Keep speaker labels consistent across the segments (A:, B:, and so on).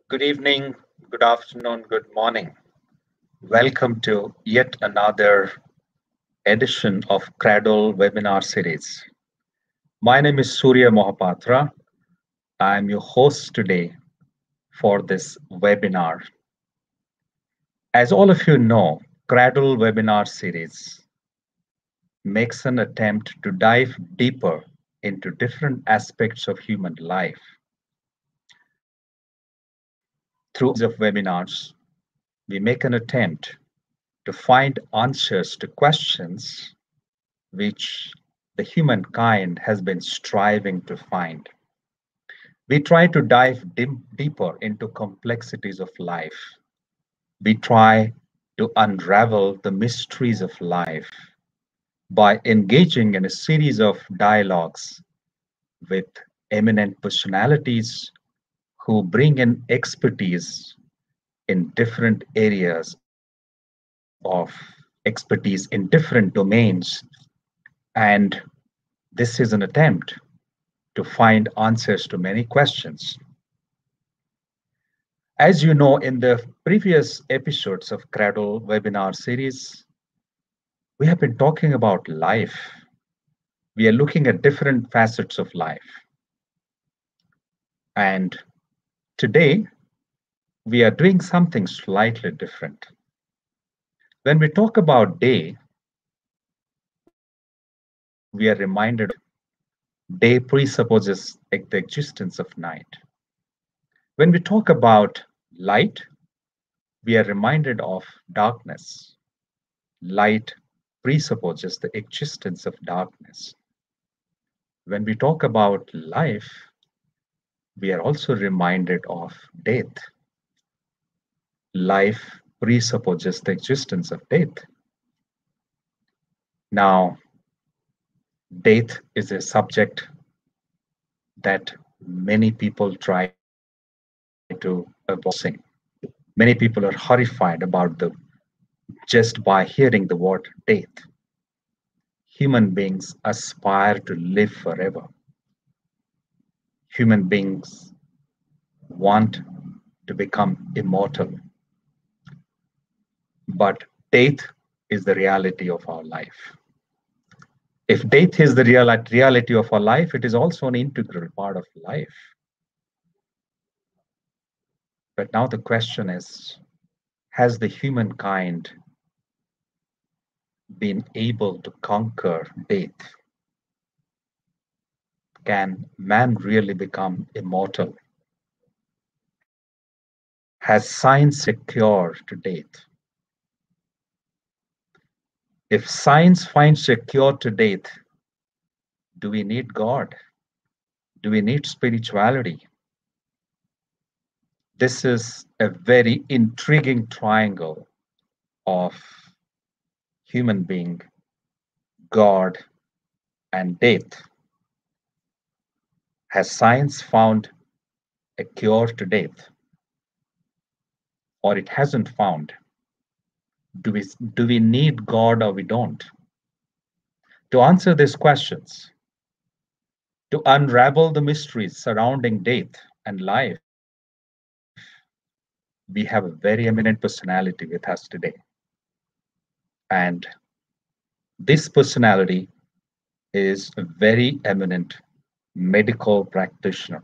A: Good evening, good afternoon, good morning. Welcome to yet another edition of Cradle webinar series. My name is Surya Mohapatra. I am your host today for this webinar. As all of you know, Cradle webinar series makes an attempt to dive deeper into different aspects of human life. Through a series of webinars, we make an attempt to find answers to questions which the humankind has been striving to find. We try to dive deeper into complexities of life. We try to unravel the mysteries of life by engaging in a series of dialogues with eminent personalities who bring in expertise in different areas of expertise in different domains. And this is an attempt to find answers to many questions. As you know, in the previous episodes of Cradle webinar series, we have been talking about life. We are looking at different facets of life. And today, we are doing something slightly different. When we talk about day, we are reminded day presupposes the existence of night. When we talk about light, we are reminded of darkness. Light presupposes the existence of darkness. When we talk about life, we are also reminded of death. Life presupposes the existence of death. Now, death is a subject that many people try to avoid. Many people are horrified about just by hearing the word death. Human beings aspire to live forever. Human beings want to become immortal. But death is the reality of our life. If death is the reality of our life, it is also an integral part of life. But now the question is, has the humankind been able to conquer death? Can man really become immortal? Has science secured to death? If science finds a cure to death, do we need God? Do we need spirituality? This is a very intriguing triangle of human being, God, and death. Has science found a cure to death? Or it hasn't found? Do we need God or we don't? To answer these questions, to unravel the mysteries surrounding death and life, we have a very eminent personality with us today. And this personality is a very eminent medical practitioner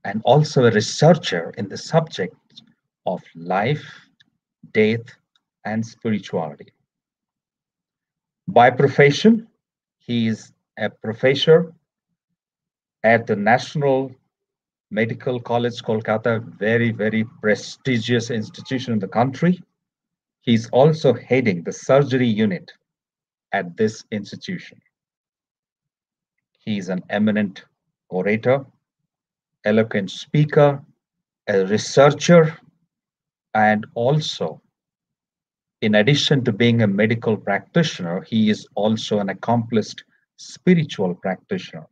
A: and also a researcher in the subject of life, death, and spirituality. By profession, he is a professor at the National Medical College, Kolkata, very, very prestigious institution in the country. He's also heading the surgery unit at this institution. He's an eminent orator, eloquent speaker, a researcher, and also, in addition to being a medical practitioner, he is also an accomplished spiritual practitioner.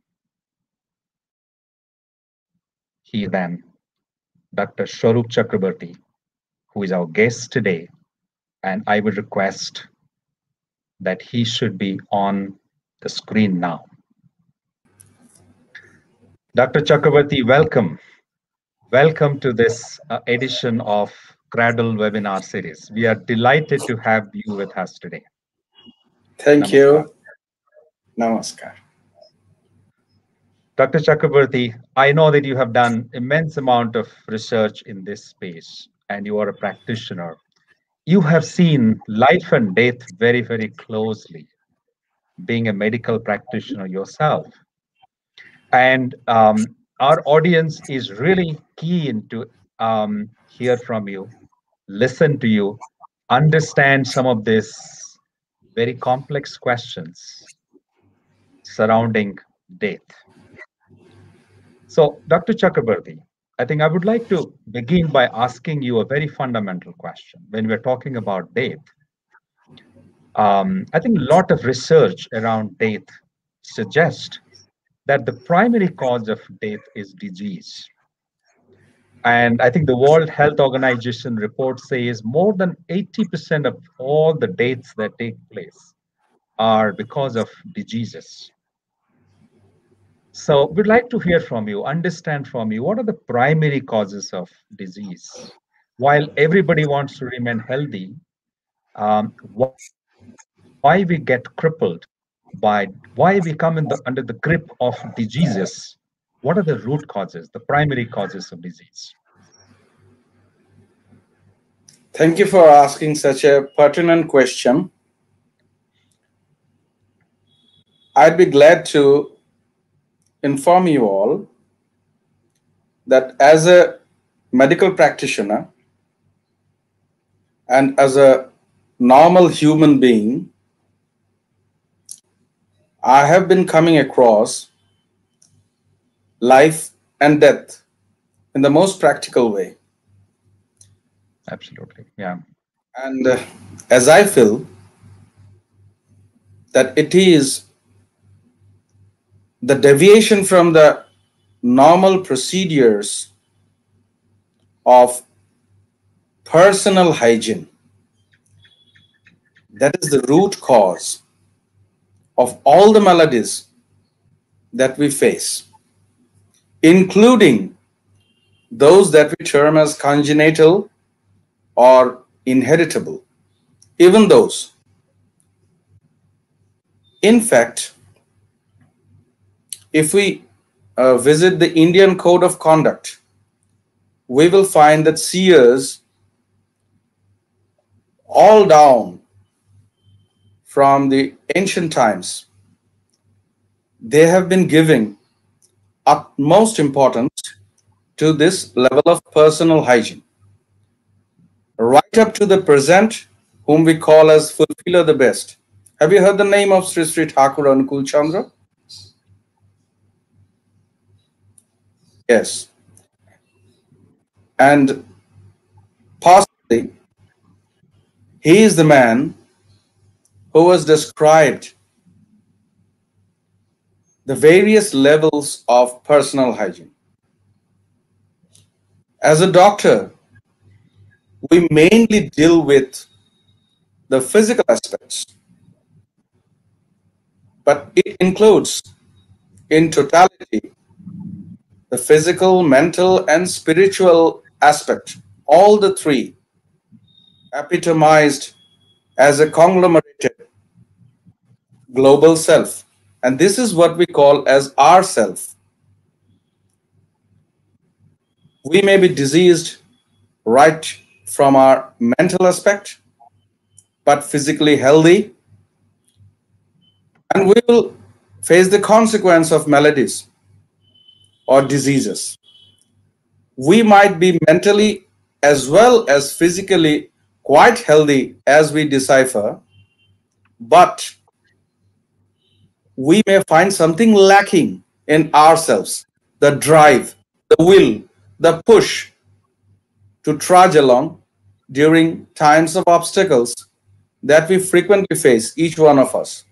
A: He is then Dr. Swarup Chakrabarti, who is our guest today, and I would request that he should be on the screen now. Dr. Chakrabarti, welcome. Welcome to this edition of Cradle webinar series. We are delighted to have you with us today.
B: Thank
A: Namaskar.
B: you. Namaskar.
A: Dr. Chakraborty, I know that you have done immense amount of research in this space and you are a practitioner. You have seen life and death very, very closely, being a medical practitioner yourself. And our audience is really keen to hear from you, listen to you, understand some of these very complex questions surrounding death. So, Dr. Chakraborty, I think I would like to begin by asking you a very fundamental question. When we're talking about death, I think a lot of research around death suggests that the primary cause of death is disease. And I think the World Health Organization report says more than 80% of all the deaths that take place are because of diseases. So we'd like to hear from you, understand from you, what are the primary causes of disease? While everybody wants to remain healthy, why we get crippled why we come under the grip of diseases? What are the root causes, the primary causes of disease?
B: Thank you for asking such a pertinent question. I'd be glad to inform you all that as a medical practitioner and as a normal human being, I have been coming across life and death in the most practical way.
A: Absolutely. Yeah.
B: And as I feel that it is the deviation from the normal procedures of personal hygiene that is the root cause of all the maladies that we face, including those that we term as congenital or inheritable, even those. In fact, if we visit the Indian Code of Conduct, we will find that seers all down from the ancient times, they have been giving utmost importance to this level of personal hygiene. Right up to the present, whom we call as fulfiller the best. Have you heard the name of Sri Sri Thakur Anukul Chandra? Yes. And possibly he is the man who has described the various levels of personal hygiene. As a doctor, we mainly deal with the physical aspects, but it includes in totality the physical, mental, and spiritual aspect, all the three epitomized as a conglomerated global self. And this is what we call as our self. We may be diseased right from our mental aspect, but physically healthy, and we will face the consequence of maladies or diseases. We might be mentally as well as physically quite healthy as we decipher, but we may find something lacking in ourselves, the drive, the will, the push to trudge along during times of obstacles that we frequently face, each one of us.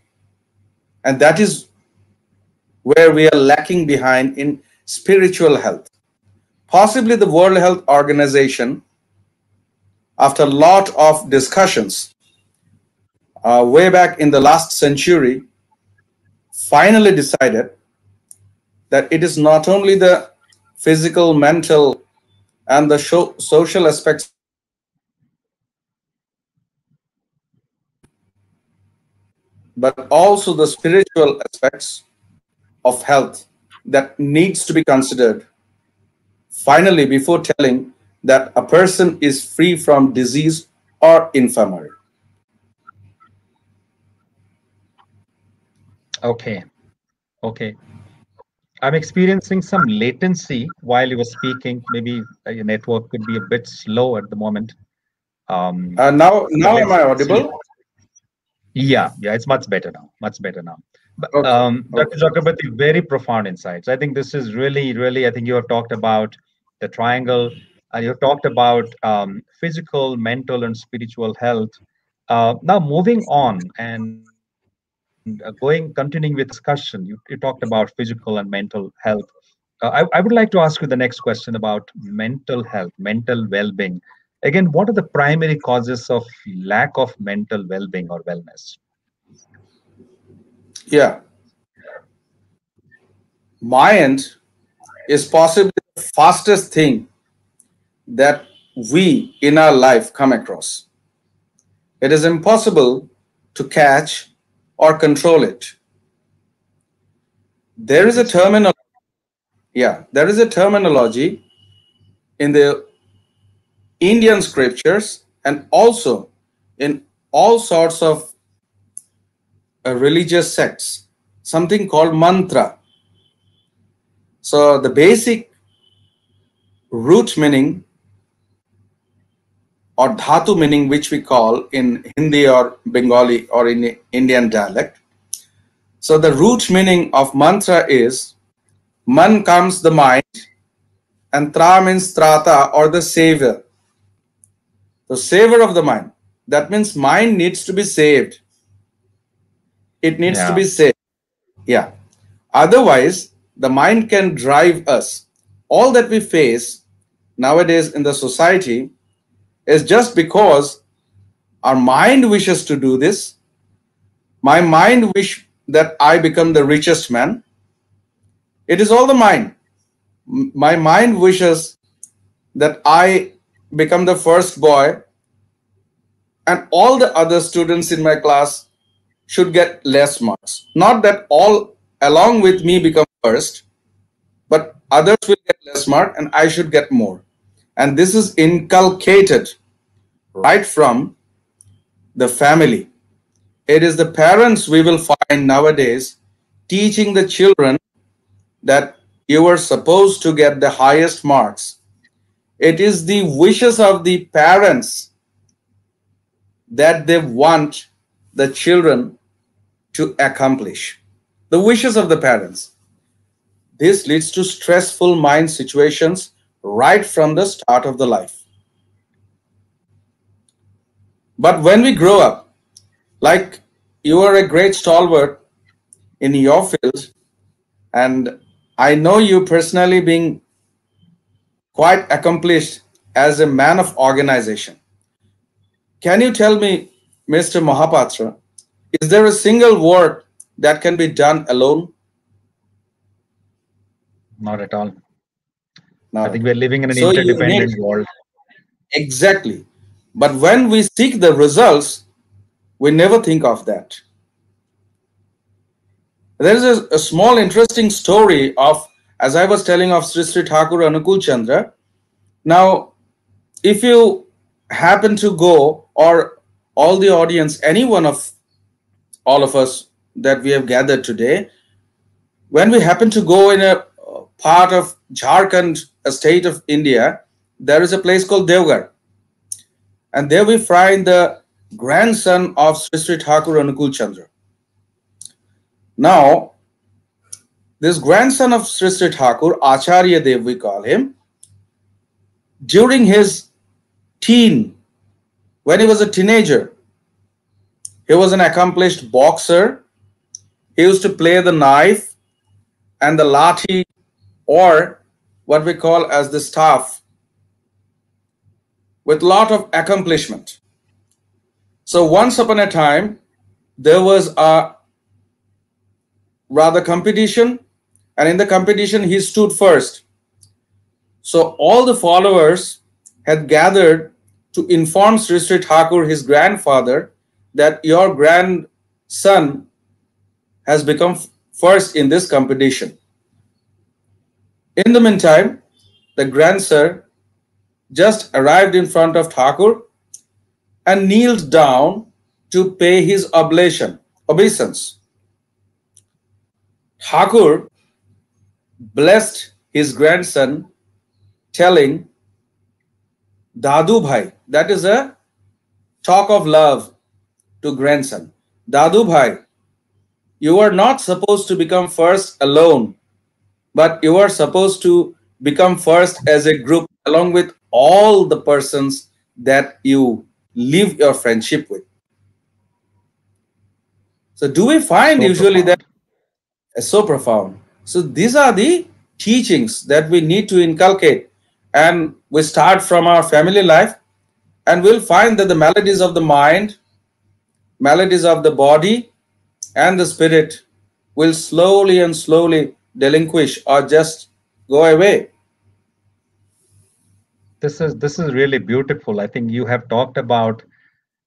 B: And that is where we are lacking behind in spiritual health. Possibly the World Health Organization, after a lot of discussions way back in the last century, finally decided that it is not only the physical, mental, and the social aspects of health, but also the spiritual aspects of health that needs to be considered finally before telling that a person is free from disease or infirmary.
A: Okay. Okay. I'm experiencing some latency while you were speaking. Maybe your network could be a bit slow at the moment. But
B: Now am
A: let's
B: I
A: see.
B: audible?
A: Yeah, yeah, it's much better now. Much better now. But
B: Okay,
A: Dr.
B: okay.
A: Chakrabarti, very profound insights. I think this is really, really. I think you have talked about the triangle, and you have talked about physical, mental, and spiritual health. Now, moving on and continuing with this discussion, you talked about physical and mental health. I would like to ask you the next question about mental health, mental well-being. Again, what are the primary causes of lack of mental well-being or wellness?
B: Yeah, mind is possibly the fastest thing that we in our life come across. It is impossible to catch or control it. There
A: Very
B: is a
A: true.
B: terminology in the Indian scriptures and also in all sorts of religious sects, something called mantra. So the basic root meaning or dhatu meaning, which we call in Hindi or Bengali or in Indian dialect. So the root meaning of mantra is man comes the mind and tra means trata or the savior, the savior of the mind. That means mind needs to be saved. It needs to
A: Yeah.
B: be saved. Yeah. Otherwise, the mind can drive us. All that we face nowadays in the society is just because our mind wishes to do this. My mind wish that I become the richest man. It is all the mind. My mind wishes that I become the first boy and all the other students in my class should get less marks. Not that all along with me become first, but others will get less mark and I should get more. And this is inculcated right from the family. It is the parents we will find nowadays teaching the children that you are supposed to get the highest marks. It is the wishes of the parents that they want the children to accomplish. The wishes of the parents. This leads to stressful mind situations right from the start of the life. But when we grow up, like you are a great stalwart in your field, and I know you personally being quite accomplished as a man of organization. Can you tell me, Mr. Mahapatra, is there a single work that can be done alone?
A: Not at all. I
B: Not
A: think
B: at
A: we're
B: all.
A: living in an
B: So you need
A: interdependent world.
B: exactly. But when we seek the results, we never think of that. There is a small interesting story of, as I was telling, of Sri Sri Thakur Anukul Chandra. Now, if you happen to go, or all the audience, any one of all of us that we have gathered today, when we happen to go in a part of Jharkhand, a state of India, there is a place called Devgarh. And there we find the grandson of Sri Sri Thakur Anukul Chandra. Now, this grandson of Sri Sri Thakur, Acharya Dev, we call him, during his teen, when he was a teenager, he was an accomplished boxer. He used to play the knife and the lathi, or what we call as the staff, with lot of accomplishment. So once upon a time, there was a rather competition, and in the competition he stood first. So all the followers had gathered to inform Sri Sri Thakur, his grandfather, that your grandson has become first in this competition. In the meantime, the grandson just arrived in front of Thakur and kneeled down to pay his obeisance. Thakur blessed his grandson, telling, Dadu Bhai, that is a talk of love to grandson. Dadu Bhai, you are not supposed to become first alone, but you are supposed to become first as a group along with all the persons that you live your friendship with. So, do we find
A: So
B: usually that
A: profound.
B: so profound? So, these are the teachings that we need to inculcate, and we start from our family life, and we'll find that the maladies of the mind, maladies of the body, and the spirit will slowly and slowly delinquish or just go away.
A: This is really beautiful. I think you have talked about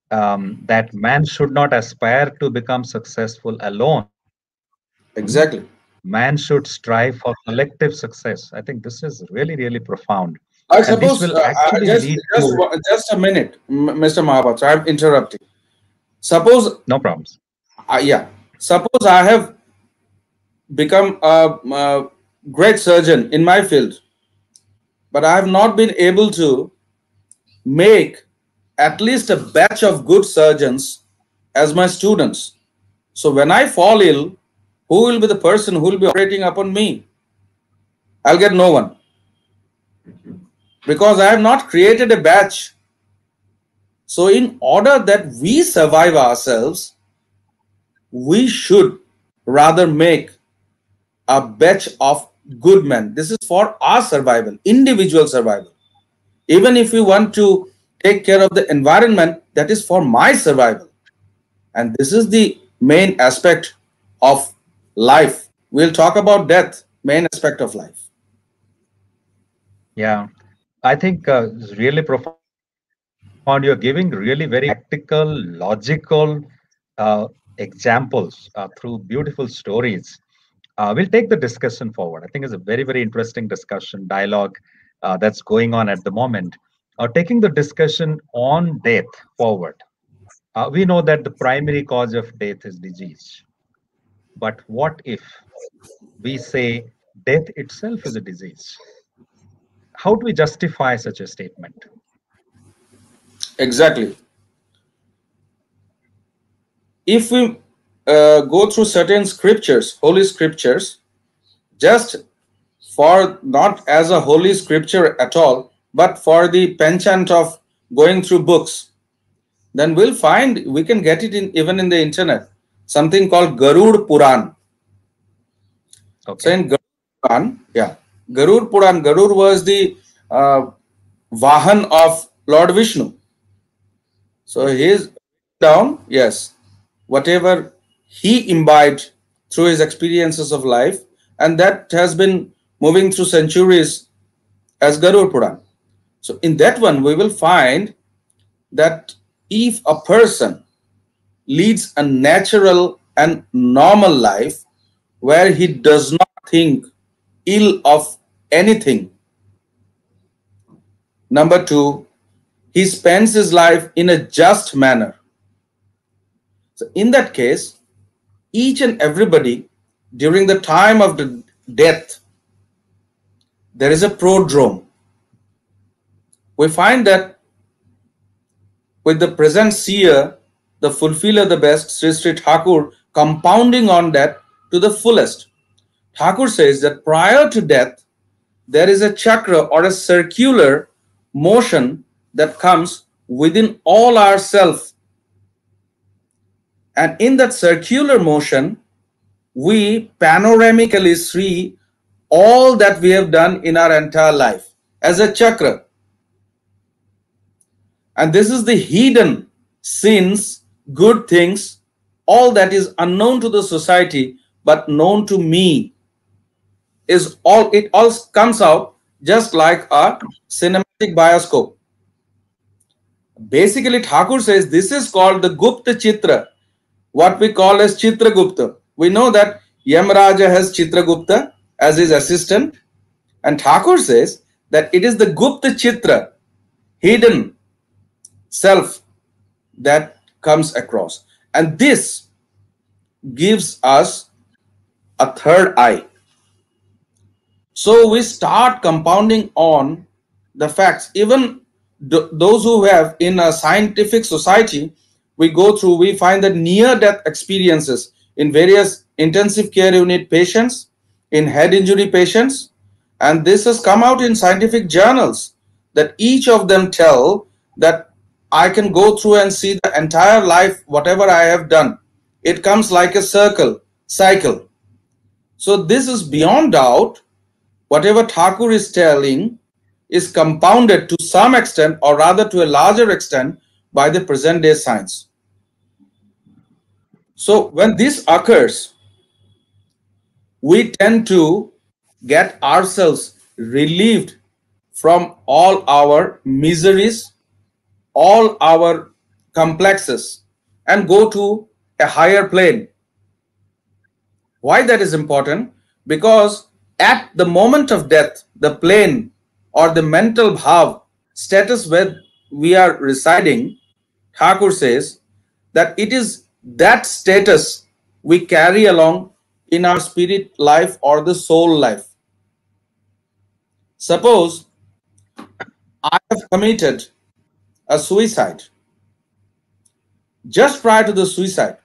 A: that man should not aspire to become successful alone. Man
B: Exactly.
A: should strive for collective success. I think this is really, really profound. And
B: I
A: this will
B: suppose
A: actually lead to
B: just a minute, Mr. Mahabhat. I'm interrupting. Suppose,
A: no problems.
B: yeah, suppose I have become a great surgeon in my field, but I have not been able to make at least a batch of good surgeons as my students. So when I fall ill, who will be the person who will be operating upon me? I'll get no one because I have not created a batch. So, in order that we survive ourselves, we should rather make a batch of good men. This is for our survival, individual survival. Even if we want to take care of the environment, that is for my survival. And this is the main aspect of life. We'll talk about death, main aspect of life.
A: Yeah. I think it's really profound. You're giving really very practical, logical examples through beautiful stories. We'll take the discussion forward. I think it's a very, very interesting discussion, dialogue that's going on at the moment. Taking the discussion on death forward, we know that the primary cause of death is disease. But what if we say death itself is a disease? How do we justify such a statement?
B: Exactly. If we go through certain scriptures, holy scriptures, just for not as a holy scripture at all, but for the penchant of going through books, then we'll find we can get it in even in the internet. Something called Garud Puran. So
A: Okay.
B: in Garud Puran, yeah, Garud Puran, Garud was the uh, Vahan of Lord Vishnu. So he
A: Yes.
B: is down, yes, whatever he imbibed through his experiences of life, and that has been moving through centuries as Garud Puran. So in that one, we will find that if a person leads a natural and normal life where he does not think ill of anything, number two, he spends his life in a just manner. So in that case, each and everybody during the time of the death, there is a prodrome. We find that with the present seer, the fulfiller, the best, Sri Sri Thakur, compounding on that to the fullest. Thakur says that prior to death, there is a chakra or a circular motion that comes within all ourself. And in that circular motion, we panoramically see all that we have done in our entire life as a chakra. And this is the hidden sins, good things, all that is unknown to the society but known to me is all, it all comes out just like a cinematic bioscope. Basically, Thakur says this is called the Gupta Chitra, what we call as Chitragupta. We know that Yamraja has Chitragupta as his assistant, and Thakur says that it is the Gupta Chitra, hidden self, that comes across. And this gives us a third eye. So we start compounding on the facts. Even those who have in a scientific society, we go through, we find that near death experiences in various intensive care unit patients, in head injury patients, and this has come out in scientific journals that each of them tell that I can go through and see the entire life, whatever I have done. It comes like a cycle. So this is beyond doubt. Whatever Thakur is telling is compounded to some extent, or rather to a larger extent, by the present day science. So when this occurs, we tend to get ourselves relieved from all our miseries, all our complexes, and go to a higher plane. Why that is important? Because at the moment of death, the plane or the mental bhav status where we are residing, Thakur says that it is that status we carry along in our spirit life or the soul life. Suppose I have committed a suicide. Just prior to the suicide,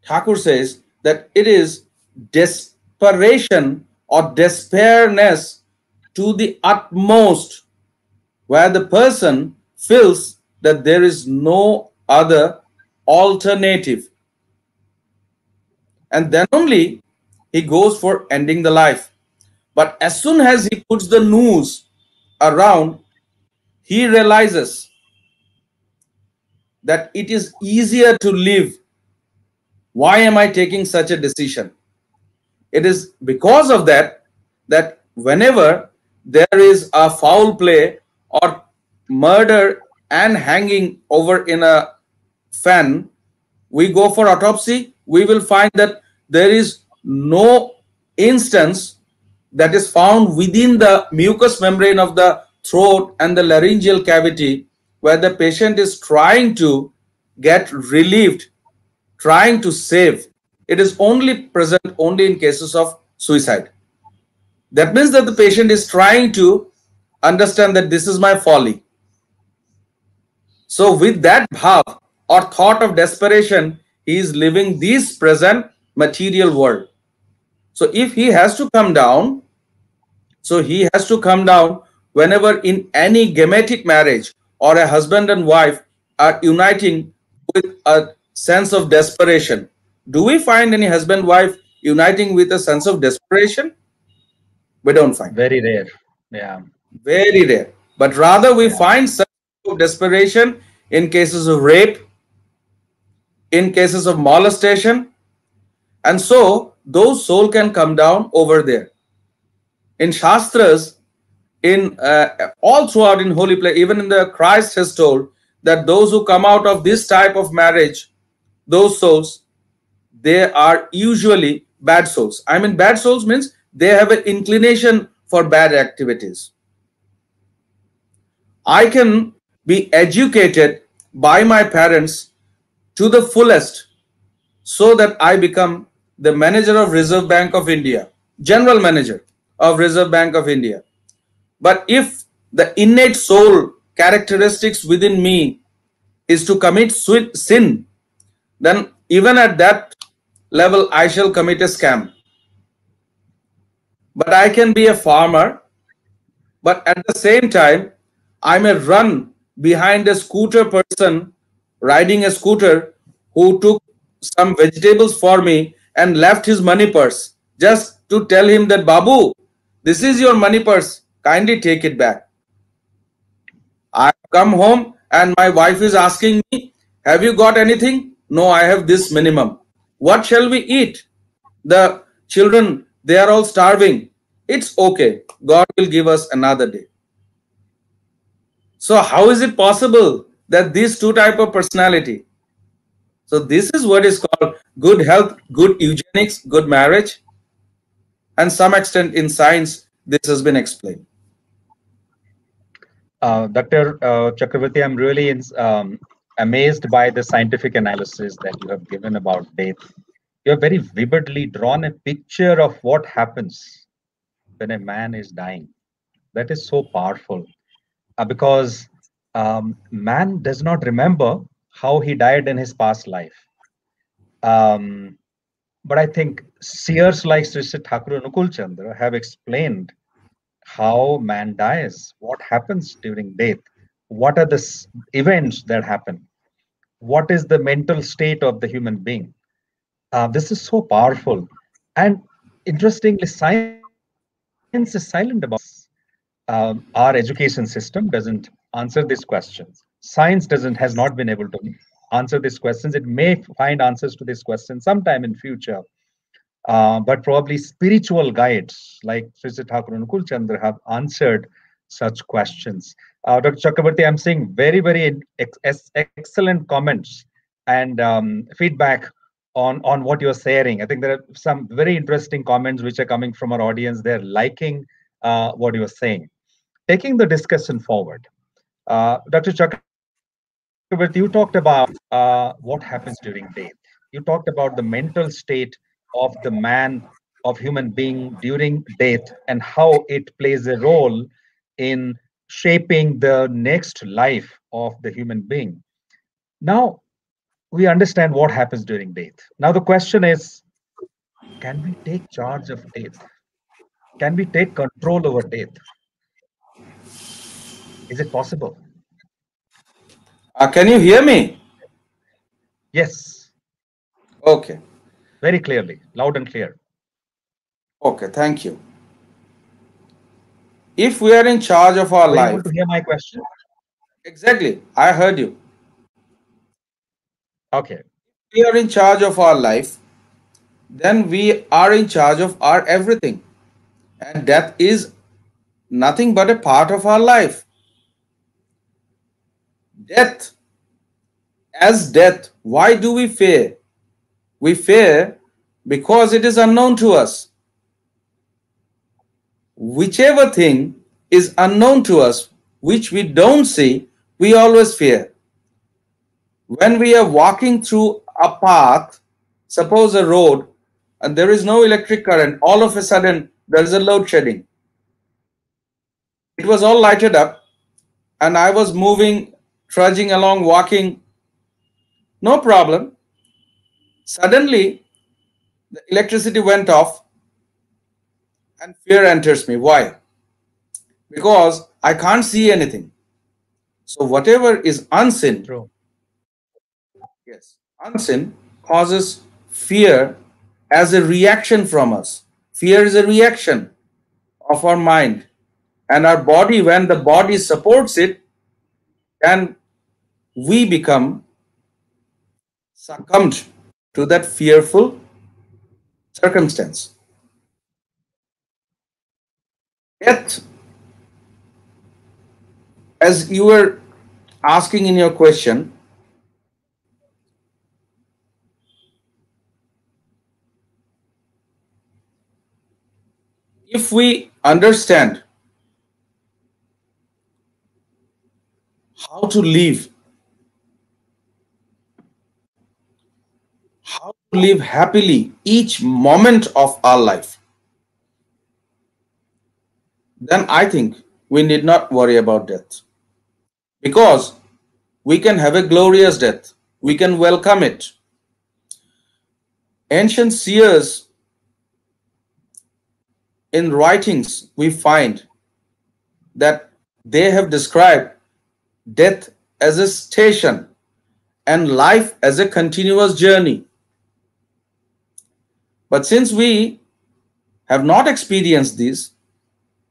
B: Thakur says that it is desperation or despairiness to the utmost, where the person feels that there is no other alternative. And then only he goes for ending the life. But as soon as he puts the noose around, he realizes that it is easier to live. Why am I taking such a decision? It is because of that whenever there is a foul play or murder and hanging over in a fan, we go for autopsy, we will find that there is no instance that is found within the mucous membrane of the throat and the laryngeal cavity where the patient is trying to get relieved, trying to save. It is only present only in cases of suicide. That means that the patient is trying to understand that this is my folly. So with that bhav or thought of desperation, he is living this present material world. So if he has to come down, whenever in any gametic marriage or a husband and wife are uniting with a sense of desperation. Do we find any husband-wife uniting with a sense of desperation? We don't find.
A: Very rare. Yeah.
B: Very rare. But rather we find sense of desperation in cases of rape, in cases of molestation. And so those souls can come down over there. In Shastras, in all throughout in holy place, even in the Christ has told that those who come out of this type of marriage, those souls, they are usually bad souls. I mean, bad souls means they have an inclination for bad activities. I can be educated by my parents to the fullest so that I become the manager of Reserve Bank of India, general manager of Reserve Bank of India. But if the innate soul characteristics within me is to commit sin, then even at that level, I shall commit a scam. But I can be a farmer, but at the same time, I may run behind a scooter person riding a scooter who took some vegetables for me and left his money purse just to tell him that, Babu, this is your money purse, kindly take it back. I come home and my wife is asking me, have you got anything? No, I have this minimum. What shall we eat? The children, they are all starving. It's okay. God will give us another day. So how is it possible that these two type of personality? So this is what is called good health, good eugenics, good marriage, and some extent in science this has been explained.
A: Dr. Chakravarti, I'm really amazed by the scientific analysis that you have given about death. You have very vividly drawn a picture of what happens when a man is dying. That is so powerful because man does not remember how he died in his past life. Um, but I think seers like Sri Sri Thakur Anukul Chandra have explained how man dies, what happens during death, what are the events that happen, what is the mental state of the human being. This is so powerful. And interestingly, science is silent about our education system doesn't answer these questions. Science doesn't has not been able to answer these questions. It may find answers to these questions sometime in future, but probably spiritual guides like Sri Sri Thakur and Nukul Chandra have answered such questions. Dr. Chakrabarti, I'm seeing very, very excellent comments and feedback on what you're sharing. I think there are some very interesting comments which are coming from our audience. They're liking what you're saying. Taking the discussion forward, Dr. Chakrabarti, you talked about what happens during death. You talked about the mental state of the man, of human being during death, and how it plays a role in shaping the next life of the human being. Now, we understand what happens during death. Now, the question is, can we take charge of death? Can we take control over death? Is it possible?
B: Can you hear me?
A: Yes,
B: Okay.
A: very clearly, loud and clear.
B: Okay, thank you. If we are in charge of our
A: Were you able
B: life,
A: to hear my question?
B: exactly, I heard you.
A: Okay,
B: We are in charge of our life, then we are in charge of our everything. And death is nothing but a part of our life. Death, as death, why do we fear? We fear because it is unknown to us. Whichever thing is unknown to us, which we don't see, we always fear. When we are walking through a path, suppose a road, and there is no electric current, all of a sudden there is a load shedding. It was all lighted up, and I was moving, trudging along, walking, no problem. Suddenly, the electricity went off, and fear enters me. Why? Because I can't see anything. So, whatever is unseen,
A: true.
B: yes, unseen causes fear as a reaction from us. Fear is a reaction of our mind, and our body, when the body supports it, then we become succumbed to that fearful circumstance. Yet, as you were asking in your question, if we understand how to live, how to live happily each moment of our life, then I think we need not worry about death. Because we can have a glorious death, we can welcome it. Ancient seers in writings we find that they have described death as a station and life as a continuous journey. But since we have not experienced this,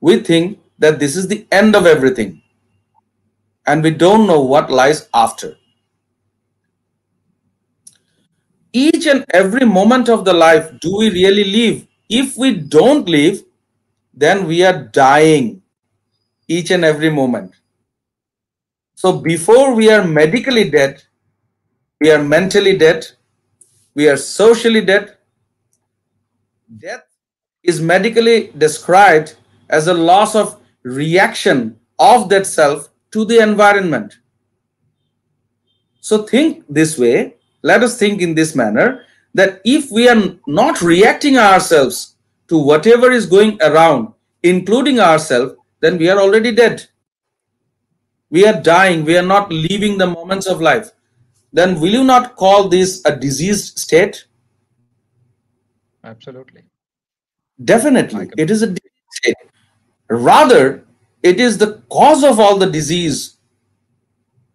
B: we think that this is the end of everything and we don't know what lies after. Each and every moment of the life, do we really live? If we don't live, then we are dying each and every moment. So before we are medically dead, we are mentally dead, we are socially dead. Death is medically described as a loss of reaction of that self to the environment. So think this way, let us think in this manner, that if we are not reacting ourselves to whatever is going around, including ourselves, then we are already dead. We are dying, we are not living the moments of life. Then will you not call this a diseased state?
A: Absolutely. I
B: Definitely,
A: can.
B: it is a diseased state. Rather, it is the cause of all the disease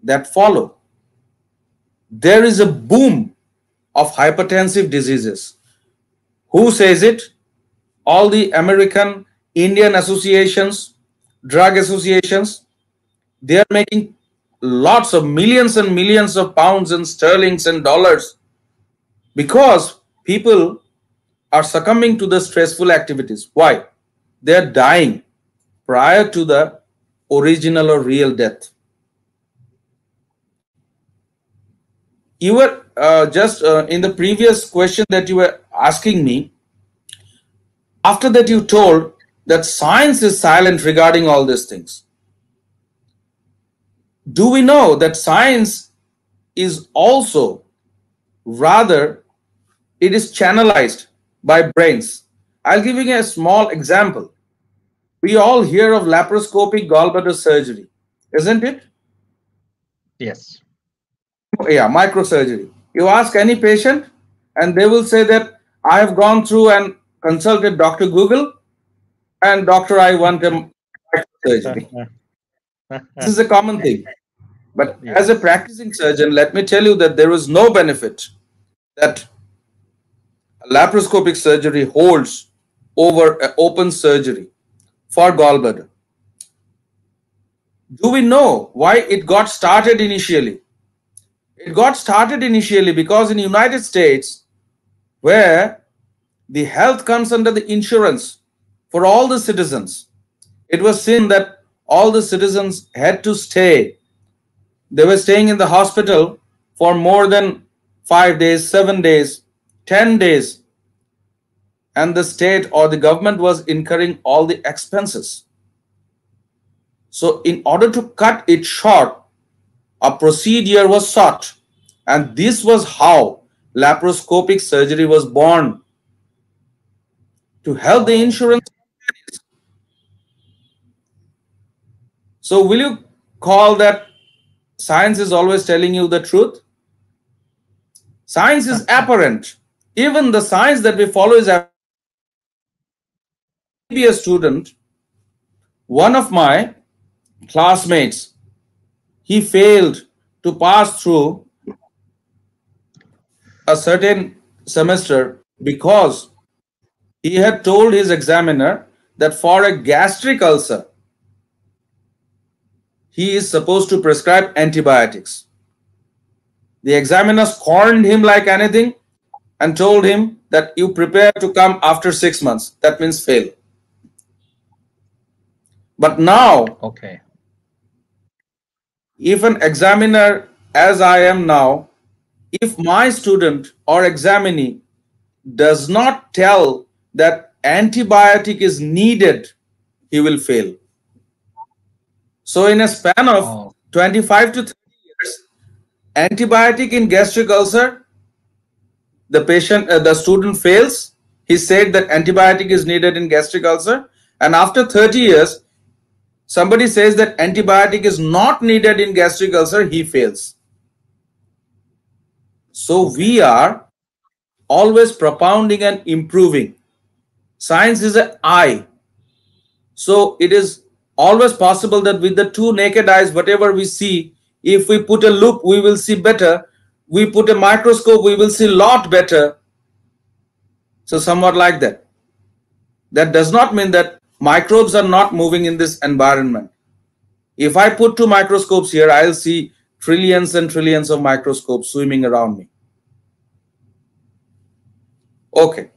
B: that follow. There is a boom of hypertensive diseases. Who says it? All the American, Indian associations, drug associations, they are making lots of millions and millions of pounds and sterlings and dollars because people are succumbing to the stressful activities. Why? They are dying prior to the original or real death. You were just in the previous question that you were asking me, after that you told that science is silent regarding all these things. Do we know that science is also, rather, it is channelized by brains? I'll give you a small example. We all hear of laparoscopic gallbladder surgery, isn't it?
A: Yes.
B: Yeah, microsurgery. You ask any patient and they will say that I have gone through and consulted Dr. Google and doctor, I want a microsurgery. This is a common thing. But as a
A: Yes.
B: practicing surgeon, let me tell you that there is no benefit that laparoscopic surgery holds over open surgery for gallbladder. Do we know why it got started initially? It got started initially because in the United States, where the health comes under the insurance for all the citizens, it was seen that all the citizens had to stay. They were staying in the hospital for more than 5 days, 7 days, 10 days, and the state or the government was incurring all the expenses. So, in order to cut it short, a procedure was sought, and this was how laparoscopic surgery was born, to help the
A: Oh,
B: insurance.
A: okay.
B: So, will you call that science is always telling you the truth? Science is apparent. Even the science that we follow is apparent. Be a student, one of my classmates, he failed to pass through a certain semester because he had told his examiner that for a gastric ulcer, he is supposed to prescribe antibiotics. The examiner scorned him like anything and told him that you prepare to come after 6 months. That means fail. But now,
A: Okay.
B: if an examiner, as I am now, if my student or examinee does not tell that antibiotic is needed, he will fail. So in a span of
A: Oh,
B: 25 to 30 years, antibiotic in gastric ulcer, the student fails. He said that antibiotic is needed in gastric ulcer, and after 30 years, somebody says that antibiotic is not needed in gastric ulcer, he fails. So
A: okay.
B: we are always propounding and improving. Science is an eye. So it is always possible that with the two naked eyes, whatever we see, if we put a loop, we will see better. We put a microscope, we will see a lot better. So somewhat like that. That does not mean that microbes are not moving in this environment. If I put two microscopes here, I'll see trillions and trillions of microscopes swimming around me. Okay.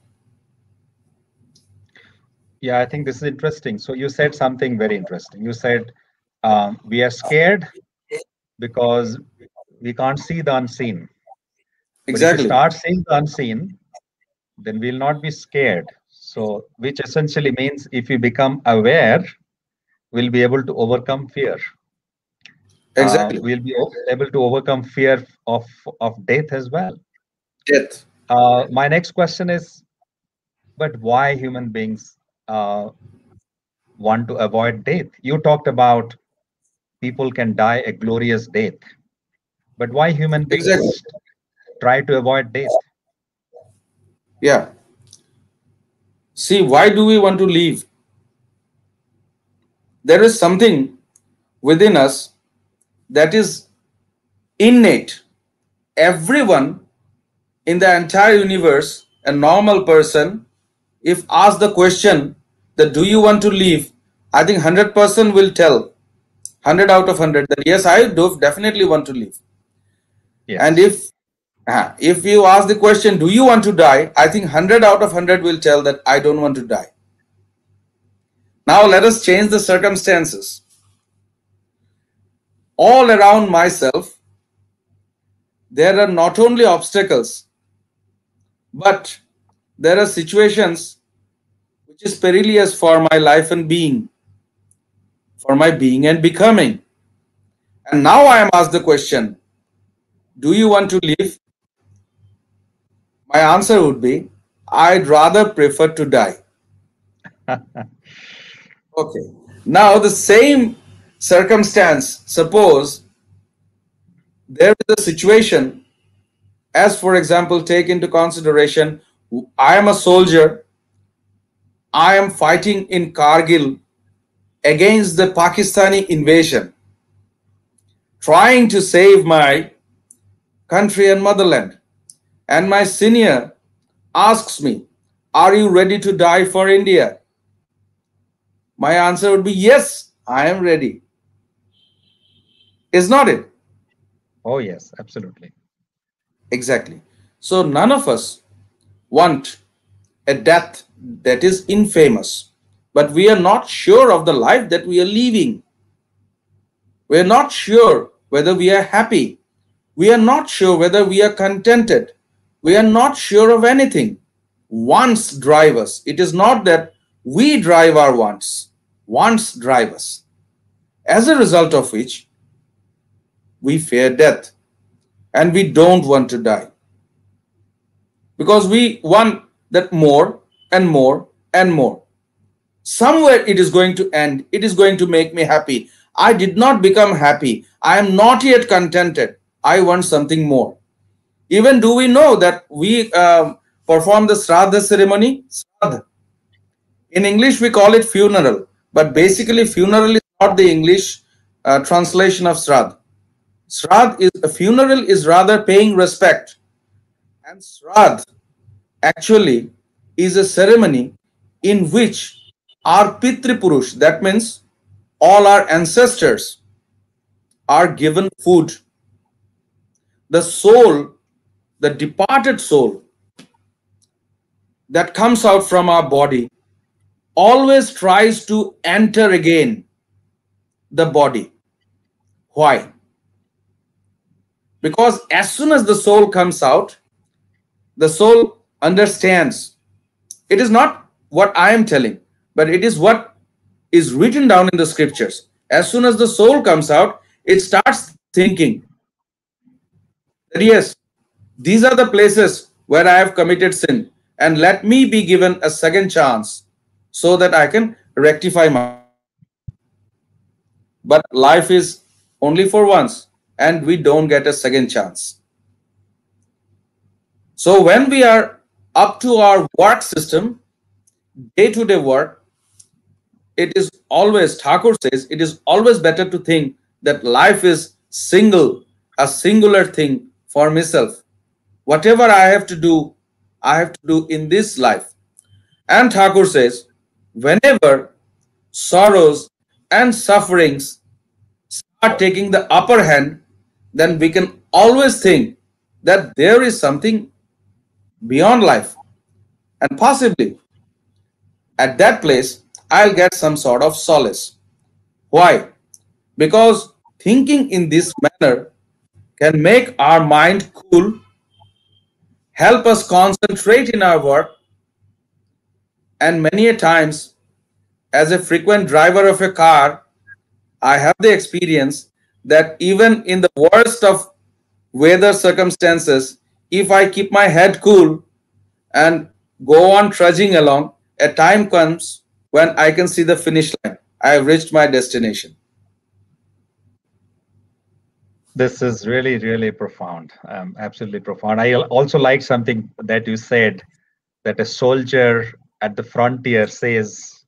A: Yeah, I think this is interesting. So you said something very interesting. You said we are scared because we can't see the unseen. But if we
B: Exactly.
A: start seeing the unseen, then we'll not be scared. So, which essentially means if we become aware, we'll be able to overcome fear.
B: Exactly.
A: We'll be able to overcome fear of death as well.
B: Death.
A: My next question is, but why human beings uh, want to avoid death? You talked about people can die a glorious death, but why human
B: Exactly.
A: beings try to avoid death?
B: Yeah. See, why do we want to leave? There is something within us that is innate. Everyone in the entire universe, a normal person, if asked the question that do you want to leave, I think 100% will tell 100 out of 100 that yes, I do definitely want to leave. And
A: Yes.
B: if you ask the question do you want to die, I think 100 out of 100 will tell that I don't want to die. Now let us change the circumstances. All around myself there are not only obstacles, but there are situations which is perilous for my life and being, for my being and becoming. And now I am asked the question, do you want to live? My answer would be, I'd rather prefer to die. Okay. Now the same circumstance, suppose there is a situation, as for example, take into consideration, I am a soldier, I am fighting in Kargil against the Pakistani invasion, trying to save my country and motherland. And my senior asks me, are you ready to die for India? My answer would be yes, I am ready. Is not it?
A: Oh, yes, absolutely.
B: Exactly. So none of us want a death that is infamous, but we are not sure of the life that we are living. We are not sure whether we are happy. We are not sure whether we are contented. We are not sure of anything. Wants drive us. It is not that we drive our wants. Wants drive us. As a result of which, we fear death and we don't want to die because we want that more and more and more. Somewhere it is going to end. It is going to make me happy. I did not become happy. I am not yet contented. I want something more. Even do we know that we perform the Shraddha ceremony? Shraddha. In English, we call it funeral. But basically, funeral is not the English translation of Shraddha. Shraddha is a funeral is rather paying respect. And Shraddha actually is a ceremony in which our Pitri Purush, that means all our ancestors, are given food. The soul, the departed soul that comes out from our body always tries to enter again the body. Why? Because as soon as the soul comes out, the soul understands. It is not what I am telling, but it is what is written down in the scriptures. As soon as the soul comes out, it starts thinking that yes, these are the places where I have committed sin, and let me be given a second chance so that I can rectify myself. But life is only for once, and we don't get a second chance. So when we are up to our work system, day to day work, it is always, Thakur says, it is always better to think that life is single, a singular thing for myself. Whatever I have to do in this life. And Thakur says, whenever sorrows and sufferings start taking the upper hand, then we can always think that there is something beyond life. And possibly at that place, I'll get some sort of solace. Why? Because thinking in this manner can make our mind cool, help us concentrate in our work, and many a times, as a frequent driver of a car, I have the experience that even in the worst of weather circumstances, if I keep my head cool and go on trudging along, a time comes when I can see the finish line. I have reached my destination.
A: This is really, really profound. Absolutely profound. I also like something that you said, that a soldier at the frontier says,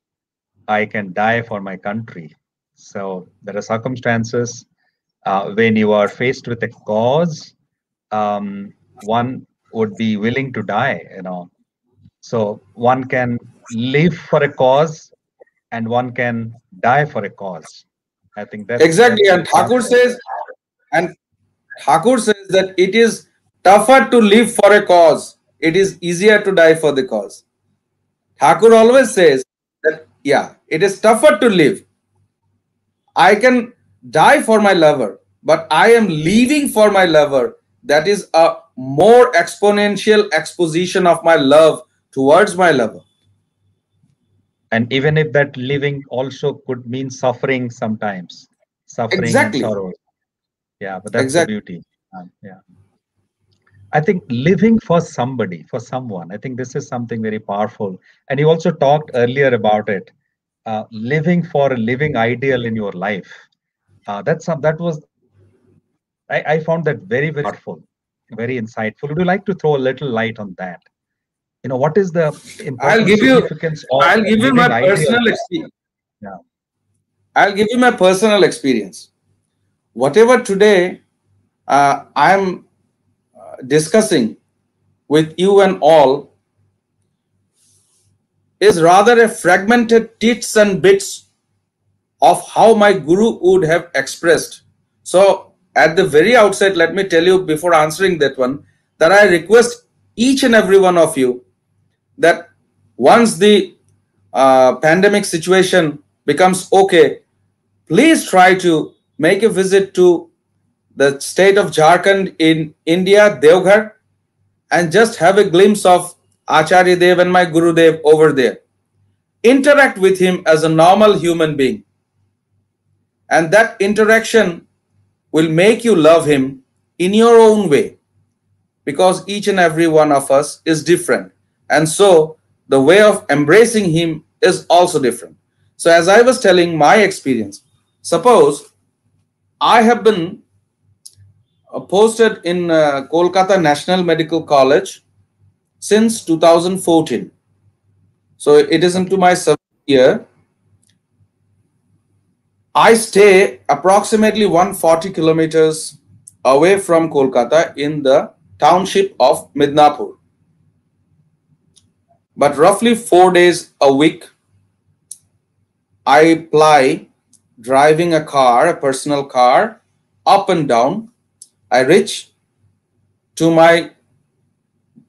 A: I can die for my country. So there are circumstances when you are faced with a cause, one would be willing to die. So one can live for a cause and one can die for a cause. I think
B: Exactly,
A: that's
B: and
A: very powerful.
B: And Thakur says that it is tougher to live for a cause. It is easier to die for the cause. Thakur always says that, yeah, it is tougher to live. I can die for my lover, but I am leaving for my lover. That is a more exponential exposition of my love towards my lover.
A: And even if that living also could mean suffering sometimes, suffering and
B: Exactly.
A: sorrow. Yeah, but that's the
B: Exactly.
A: beauty. Yeah. I think living for somebody, for someone, I think this is something very powerful. And you also talked earlier about it, living for a living ideal in your life. That was I found that very, very powerful, very insightful. Would you like to throw a little light on that? What is the important
B: I'll give you
A: significance of
B: I'll
A: a
B: give you
A: living
B: my
A: ideal?
B: personal experience.
A: Yeah.
B: I'll give you my personal experience. Whatever today I'm discussing with you and all is rather a fragmented tits and bits of how my guru would have expressed. So, at the very outset, let me tell you before answering that one that I request each and every one of you that once the pandemic situation becomes okay, please try to make a visit to the state of Jharkhand in India, Devghar, and just have a glimpse of Acharya Dev and my Guru Dev over there. Interact with him as a normal human being, and that interaction will make you love him in your own way, because each and every one of us is different, and so the way of embracing him is also different. So as I was telling my experience, suppose I have been posted in Kolkata National Medical College since 2014, so it is into
A: Okay.
B: my 7th year. I stay approximately 140 kilometers away from Kolkata in the township of Midnapur. But roughly 4 days a week, I ply driving a car, a personal car, up and down. I reach to my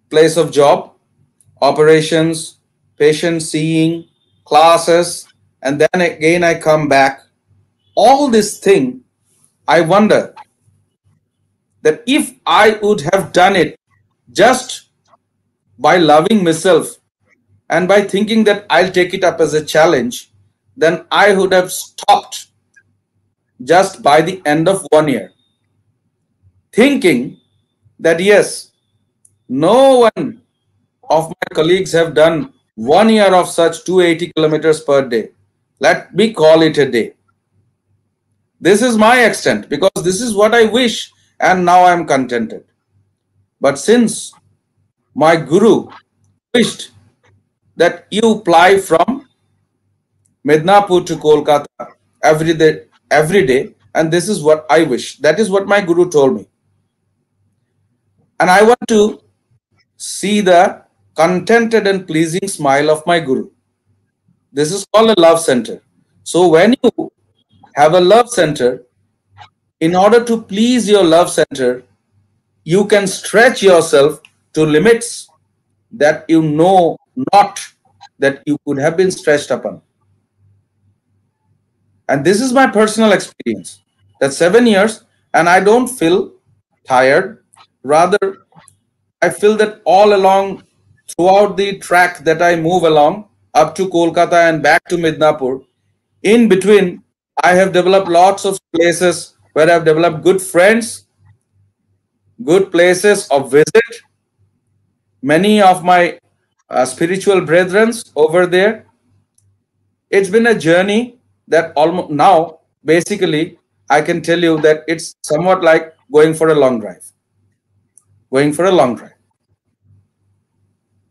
B: place of job, operations, patient seeing, classes, and then again I come back. All this thing, I wonder that if I would have done it just by loving myself and by thinking that I'll take it up as a challenge, then I would have stopped just by the end of 1 year, thinking that yes, no one of my colleagues have done 1 year of such 280 kilometers per day. Let me call it a day. This is my extent because this is what I wish, and now I am contented. But since my guru wished that you fly from Midnapur to Kolkata every day, and this is what I wish. That is what my guru told me. And I want to see the contented and pleasing smile of my guru. This is called a love center. So when you have a love center, in order to please your love center, you can stretch yourself to limits that you know not. that you could have been stretched upon. And this is my personal experience. That's 7 years, and I don't feel tired. Rather, I feel that all along throughout the track that I move along up to Kolkata and back to Midnapur, in between, I have developed lots of places where I've developed good friends, good places of visit, many of my spiritual brethren over there. It's been a journey that almost now, basically, I can tell you that it's somewhat like going for a long drive. Going for a long drive.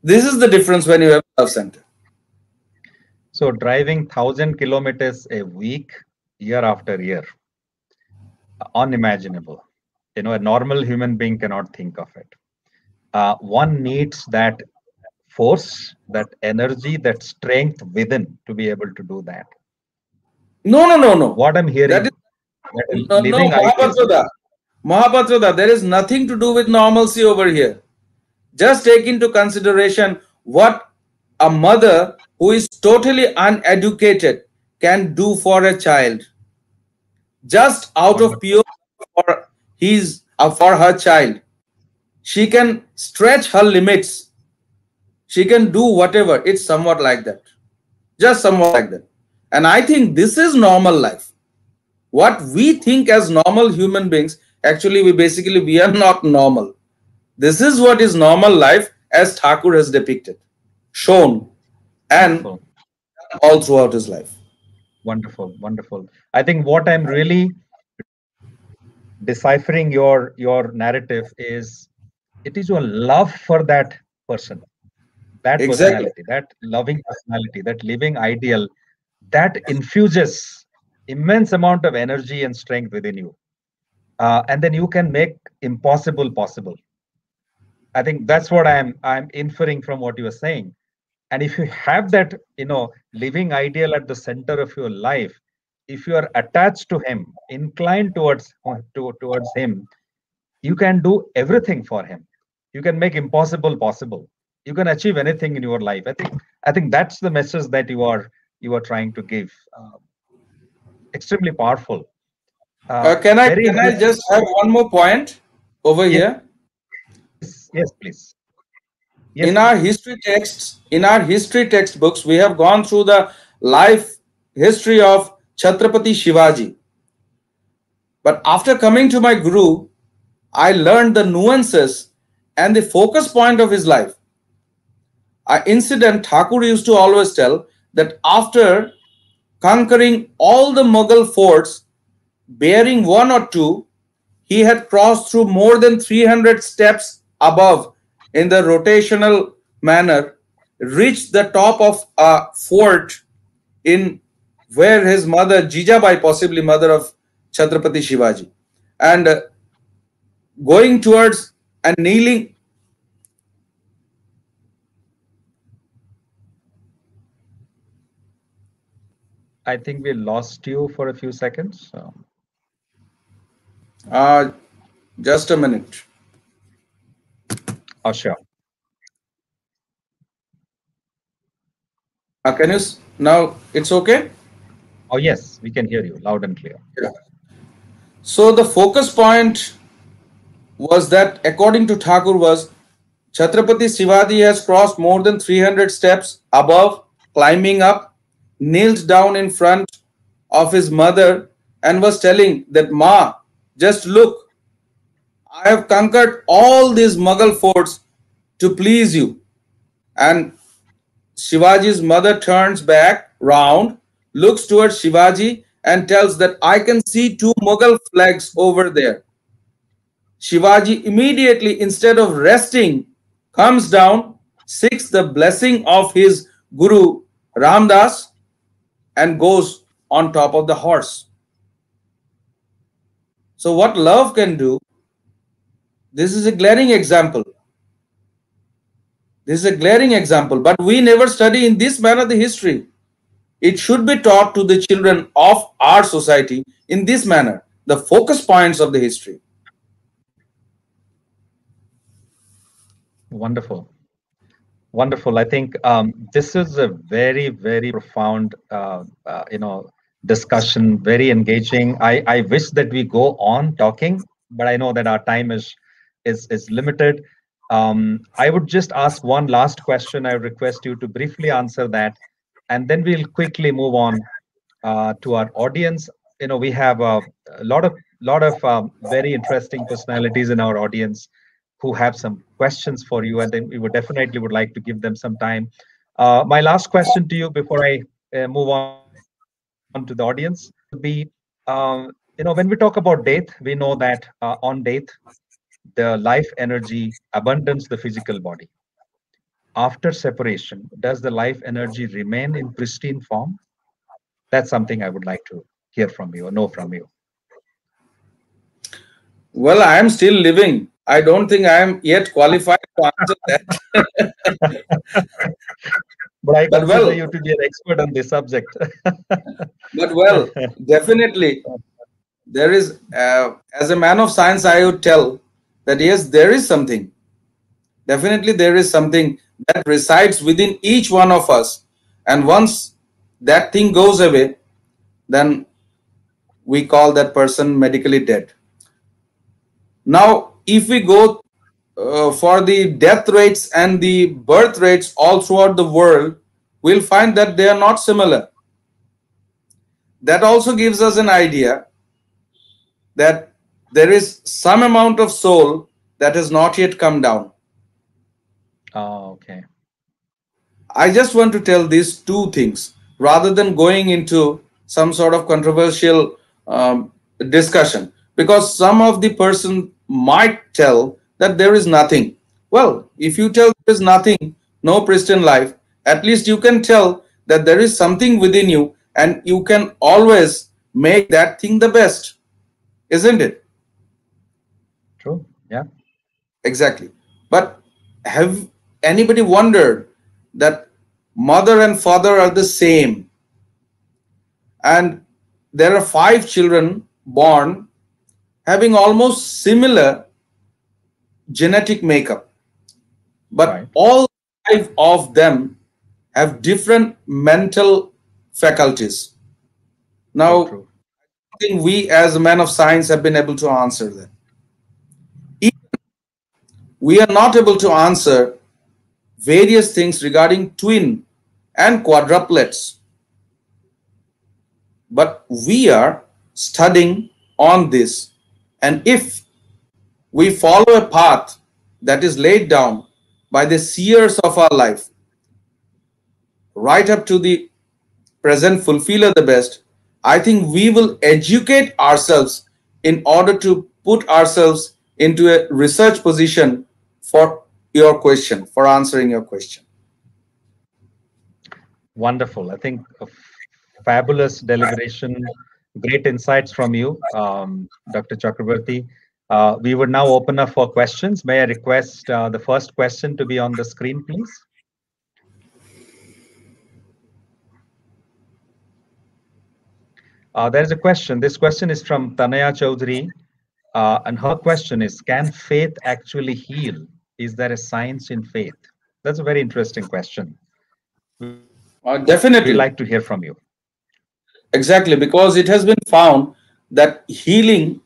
B: This is the difference when you have a love center.
A: So driving 1,000 kilometers a week, year after year, unimaginable. A normal human being cannot think of it. One needs that force, that energy, that strength within to be able to do that.
B: No, no, no, no.
A: What I'm
B: That
A: hearing,
B: is
A: that a
B: no,
A: living ideal.
B: Mahapatrada. Mahapatrada, there is nothing to do with normalcy over here. Just take into consideration what a mother who is totally uneducated can do for a child. Just out of
A: Wonderful,
B: pure for her child. She can stretch her limits. She can do whatever. It's somewhat like that. Just somewhat like that. And I think this is normal life. What we think as normal human beings, actually we are not normal. This is what is normal life as Thakur has depicted, shown, and
A: wonderful,
B: all throughout his life.
A: wonderful, wonderful. I think what I'm really deciphering your narrative is it is your love for that person, that
B: Exactly.
A: personality, that loving personality, that living ideal, that infuses immense amount of energy and strength within you, and then you can make impossible possible. I think that's what I'm inferring from what you are saying. And if you have that, living ideal at the center of your life, if you are attached to him, inclined towards him, you can do everything for him. You can make impossible possible. You can achieve anything in your life. I think that's the message that you are trying to give. Extremely powerful. Very
B: Can I
A: interesting.
B: just have one more point over
A: Yes,
B: here?
A: yes, please. Yes,
B: In our
A: please.
B: history texts, in our history textbooks, we have gone through the life history of Chhatrapati Shivaji. But after coming to my guru, I learned the nuances and the focus point of his life. An incident Thakur used to always tell that after conquering all the Mughal forts, bearing one or two, he had crossed through more than 300 steps above in the rotational manner, reached the top of a fort in where his mother, Jijabai, possibly mother of Chhatrapati Shivaji, and going towards and kneeling.
A: I think we lost you for a few seconds.
B: Uh, just a minute.
A: Oh, sure.
B: Can you now? It's okay.
A: Oh, yes, we can hear you loud and clear.
B: Yeah. So the focus point was that, according to Thakur, was Chhatrapati Shivaji has crossed more than 300 steps above, climbing up, kneeled down in front of his mother, and was telling that, Ma, just look, I have conquered all these Mughal forts to please you. And Shivaji's mother turns back round, looks towards Shivaji, and tells that I can see two Mughal flags over there. Shivaji immediately, instead of resting, comes down, seeks the blessing of his Guru Ramdas, and goes on top of the horse. So, what love can do, this is a glaring example. This is a glaring example, but we never study in this manner the history. It should be taught to the children of our society in this manner, the focus points of the history.
A: Wonderful. Wonderful. I think this is a very, very profound, discussion, very engaging. I wish that we go on talking, but I know that our time is limited. I would just ask one last question. I request you to briefly answer that, and then we'll quickly move on to our audience. We have a lot of very interesting personalities in our audience who have some questions for you, and then we would definitely would like to give them some time. My last question to you before I move on to the audience would be, when we talk about death, we know that on death, the life energy abandons the physical body. After separation, does the life energy remain in pristine form? That's something I would like to hear from you or know from you.
B: Well, I am still living. I don't think I am yet qualified to answer that.
A: But I
B: But
A: consider
B: well,
A: you to be an expert on this subject.
B: but well, definitely there is, as a man of science, I would tell that yes, there is something. Definitely, there is something that resides within each one of us. And once that thing goes away, then we call that person medically dead. Now, if we go for the death rates and the birth rates all throughout the world, we'll find that they are not similar. That also gives us an idea that there is some amount of soul that has not yet come down.
A: Oh, okay.
B: I just want to tell these two things rather than going into some sort of controversial discussion, because some of the person might tell that there is nothing. Well, if you tell there is nothing, no pristine life, at least you can tell that there is something within you and you can always make that thing the best, isn't it?
A: True. Yeah.
B: Exactly. But have anybody wondered that mother and father are the same, and there are five children born having almost similar genetic makeup, but
A: Right.
B: all five of them have different mental faculties.
A: So
B: Now,
A: true.
B: I think we as a man of science have been able to answer that. We are not able to answer various things regarding twin and quadruplets, but we are studying on this. And if we follow a path that is laid down by the seers of our life, right up to the present fulfiller the best, I think we will educate ourselves in order to put ourselves into a research position for your question, for answering your question.
A: Wonderful. I think a fabulous deliberation, great insights from you, Dr. Chakrabarti. We would now open up for questions. May I request the first question to be on the screen, please? There is a question. This question is from Tanaya Chaudhary, and her question is, can faith actually heal? Is there a science in faith? That's a very interesting question. We like to hear from you.
B: Definitely. Exactly, because it has been found that healing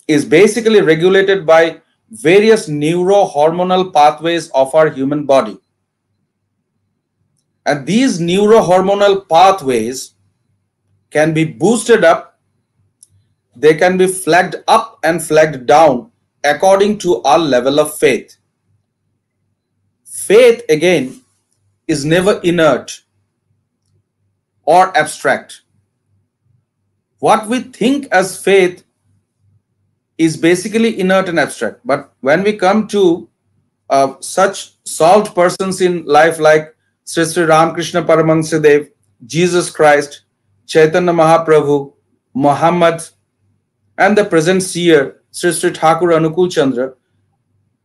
B: is basically regulated by various neurohormonal pathways of our human body. And these neurohormonal pathways can be boosted up, they can be flagged up and flagged down according to our level of faith. Faith, again, is never inert or abstract. What we think as faith is basically inert and abstract. But when we come to such solved persons in life like Sri Ramakrishna Paramahansadev, Jesus Christ, Chaitanya Mahaprabhu, Muhammad, and the present seer, Sri Thakur Anukul Chandra,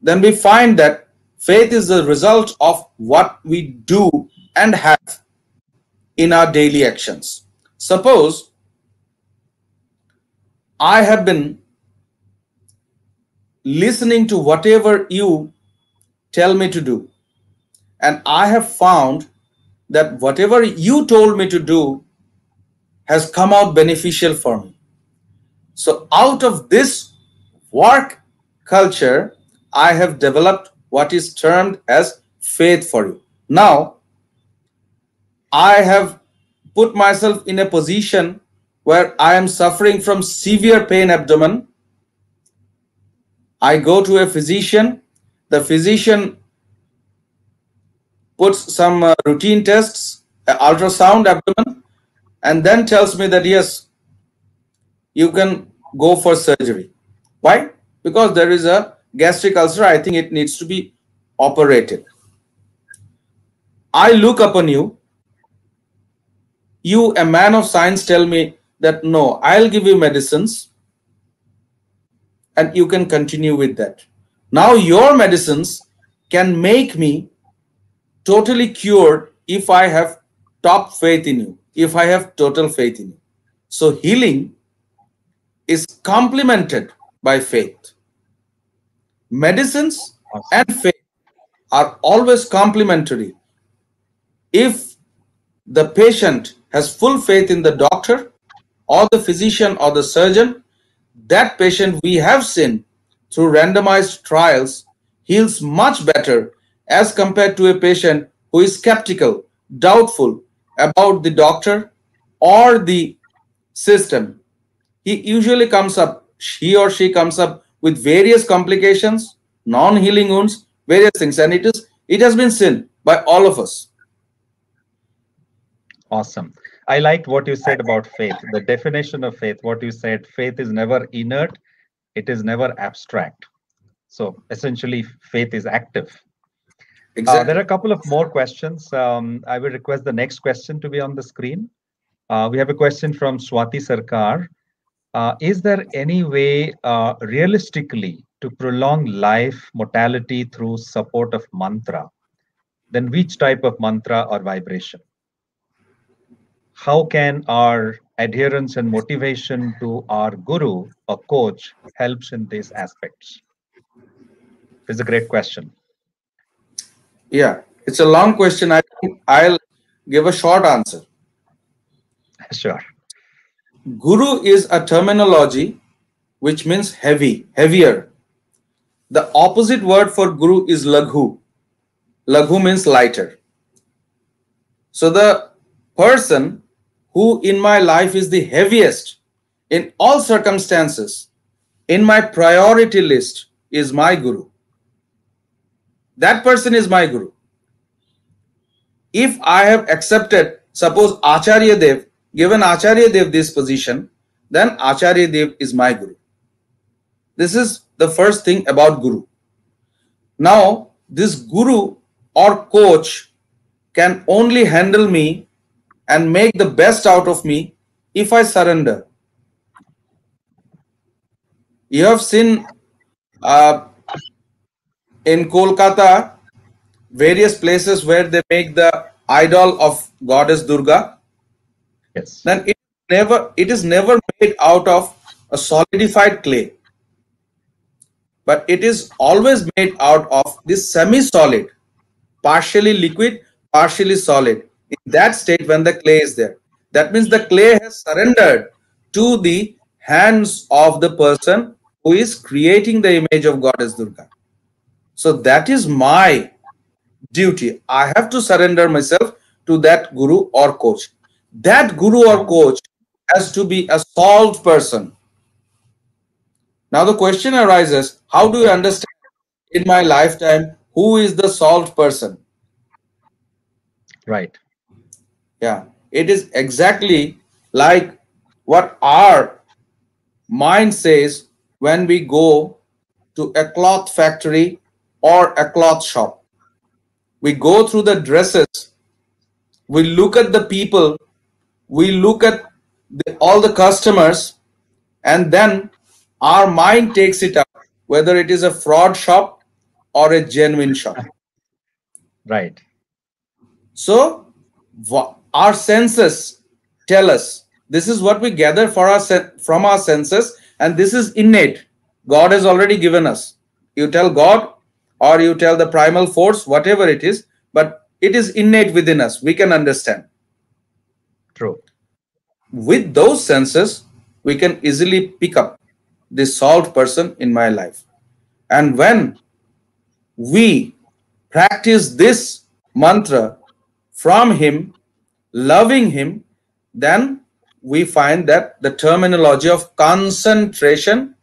B: then we find that faith is the result of what we do and have in our daily actions. Suppose I have been listening to whatever you tell me to do, And I have found that whatever you told me to do has come out beneficial for me. So out of this work culture, I have developed what is termed as faith for you. Now, I have put myself in a position where I am suffering from severe pain abdomen. I go to a physician. The physician puts some routine tests, ultrasound abdomen, and then tells me that yes, you can go for surgery. Why? Because there is a gastric ulcer. I think it needs to be operated. I look upon you. You, a man of science, tell me that no, I'll give you medicines and you can continue with that. Now your medicines can make me totally cured if I have top faith in you, if I have total faith in you. So healing is complemented by faith. Medicines and
A: Awesome.
B: faith are always complementary. If the patient has full faith in the doctor or the physician or the surgeon, that patient we have seen through randomized trials heals much better as compared to a patient who is skeptical, doubtful about the doctor or the system. He usually comes up, he or she comes up with various complications, non-healing wounds, various things, and it has been seen by all of us.
A: Awesome. I liked what you said about faith. The definition of faith, what you said, faith is never inert, it is never abstract. So essentially, faith is active. There are
B: Exactly.
A: a couple of more questions. I will request the next question to be on the screen. We have a question from Swati Sarkar. Is there any way realistically to prolong life mortality through support of mantra? Then which type of mantra or vibration? How can our adherence and motivation to our guru or coach helps in these aspects? It's a great question.
B: Yeah, it's a long question. I think I'll give a short answer.
A: Sure.
B: Guru is a terminology which means heavy, heavier. The opposite word for guru is laghu. Laghu means lighter. So the person who in my life is the heaviest in all circumstances in my priority list is my guru. That person is my guru. If I have accepted, suppose Acharya Dev, given Acharya Dev this position, then Acharya Dev is my guru. This is the first thing about guru. Now, this guru or coach can only handle me and make the best out of me if I surrender. You have seen uh, in Kolkata various places where they make the idol of goddess Durga.
A: Yes.
B: Then it is never made out of a solidified clay, but it is always made out of this semi-solid, partially liquid, partially solid. In that state, when the clay is there, that means the clay has surrendered to the hands of the person who is creating the image of goddess Durga. So that is my duty. I have to surrender myself to that guru or coach. That guru or
A: Um,
B: coach has to be a solved person. Now the question arises, how do you understand in my lifetime who is the solved person?
A: right.
B: Yeah, it is exactly like what our mind says when we go to a cloth factory or a cloth shop. We go through the dresses, we look at the people, we look at all the customers, and then our mind takes it up, whether it is a fraud shop or a genuine shop.
A: Right.
B: So our senses tell us this is what we gather for from our senses, and this is innate. God has already given us. You tell God or you tell the primal force, whatever it is, but it is innate within us. We can understand.
A: True.
B: With those senses, we can easily pick up the solved person in my life. And when we practice this mantra from him, loving him, then we find that the terminology of concentration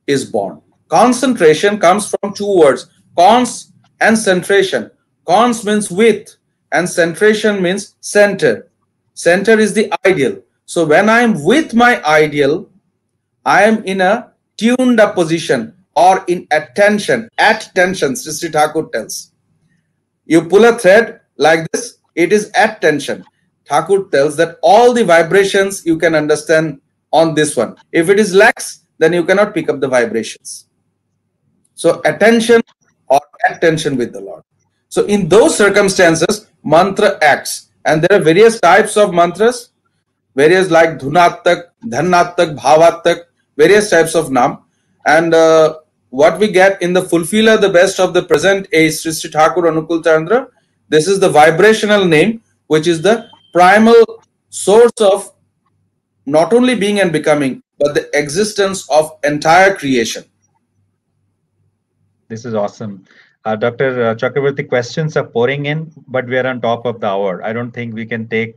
B: is born. Concentration comes from two words, cons and centration. Cons means with, and centration means center. Center is the ideal. So when I am with my ideal, I am in a tuned up position or in attention, at tension, Sri Thakur tells. You pull a thread like this, it is at tension. Thakur tells that all the vibrations you can understand on this one. If it is lax, then you cannot pick up the vibrations. So attention or attention with the Lord. So in those circumstances, mantra acts. And there are various types of mantras, various like Dhunattak, Dhanattak, Bhavattak, various types of nam. And what we get in the fulfiller, the best of the present age, Sri Sri Thakur Anukul Chandra, this is the vibrational name, which is the primal source of not only being and becoming, but the existence of entire creation.
A: This is awesome. Dr. Chakravarti, questions are pouring in, but we are on top of the hour. I don't think we can take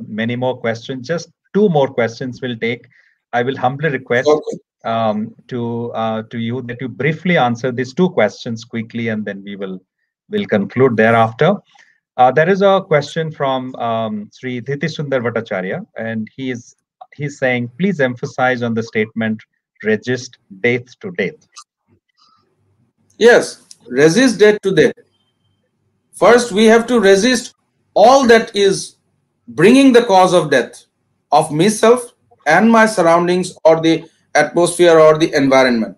A: many more questions. Just two more questions we'll take. I will humbly request
B: Okay.
A: to you that you briefly answer these two questions quickly, and then will conclude thereafter. There is a question from Sri Dhiti Sundar Bhattacharya, and he's saying, please emphasize on the statement, resist death to death.
B: Yes, resist death to death. First, we have to resist all that is bringing the cause of death of myself and my surroundings or the atmosphere or the environment.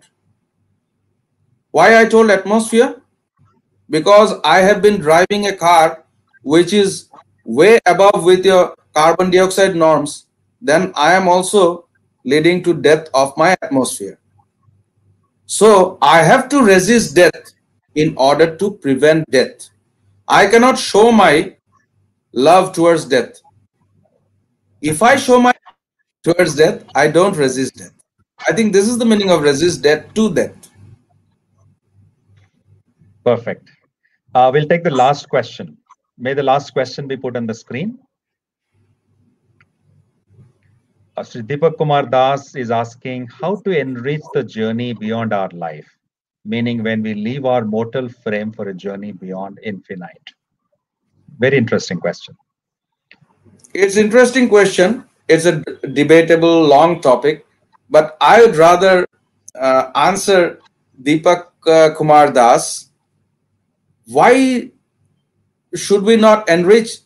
B: Why I told atmosphere? Because I have been driving a car which is way above with your carbon dioxide norms, then I am also leading to death of my atmosphere. So I have to resist death in order to prevent death. I cannot show my love towards death. If I show my towards death, I don't resist death. I think this is the meaning of resist death to death.
A: Perfect. We'll take the last question. May the last question be put on the screen. Sri Deepak Kumar Das is asking how to enrich the journey beyond our life, meaning when we leave our mortal frame for a journey beyond infinite. Very interesting question.
B: It's an interesting question. It's a debatable, long topic, but I would rather answer Deepak Kumar Das. Why should we not enrich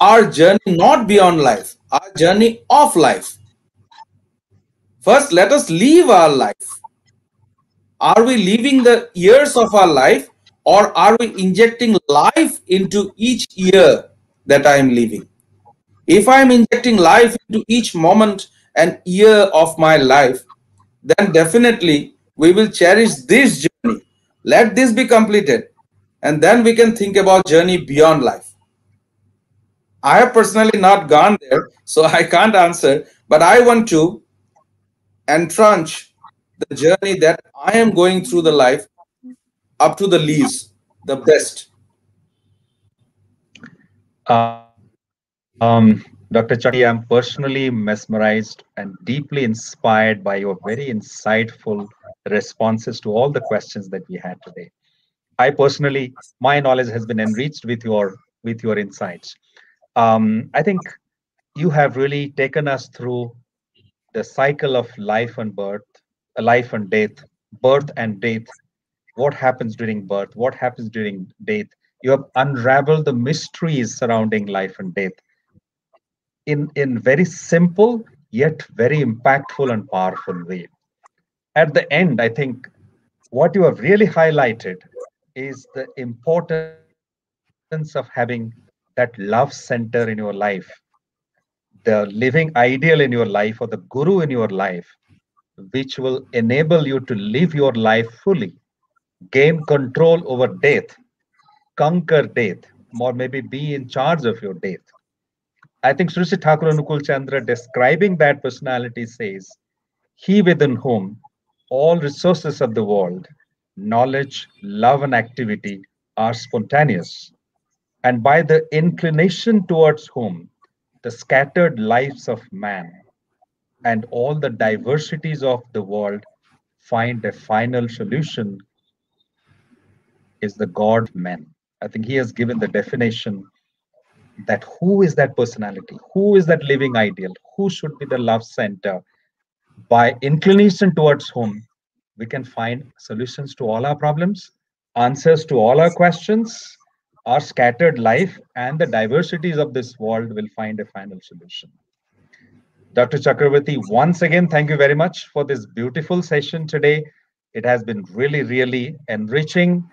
B: our journey not beyond life, our journey of life? First, let us live our life. Are we living the years of our life, or are we injecting life into each year that I am living? If I am injecting life into each moment and year of my life, then definitely we will cherish this journey. Let this be completed, and then we can think about journey beyond life. I have personally not gone there, so I can't answer, but I want to entrench the journey that I am going through the life up to the least, the best.
A: Dr. Chakti, I'm personally mesmerized and deeply inspired by your very insightful responses to all the questions that we had today. I personally, my knowledge has been enriched with your insights. I think you have really taken us through the cycle of life and birth, life and death, birth and death. What happens during birth? What happens during death? You have unraveled the mysteries surrounding life and death in very simple yet very impactful and powerful way. At the end, I think what you have really highlighted is the importance of having that love center in your life, the living ideal in your life, or the guru in your life, which will enable you to live your life fully, gain control over death, conquer death. or maybe be in charge of your death. I think Sri Sri Thakur Anukul Chandra describing that personality says, he within whom all resources of the world, knowledge, love, and activity are spontaneous, and by the inclination towards whom the scattered lives of man and all the diversities of the world find a final solution, is the God of men. I think he has given the definition that who is that personality, who is that living ideal, who should be the love center, by inclination towards whom we can find solutions to all our problems, answers to all our questions, our scattered life, and the diversities of this world will find a final solution. Dr. Chakravarti, once again, thank you very much for this beautiful session today. It has been really, really enriching.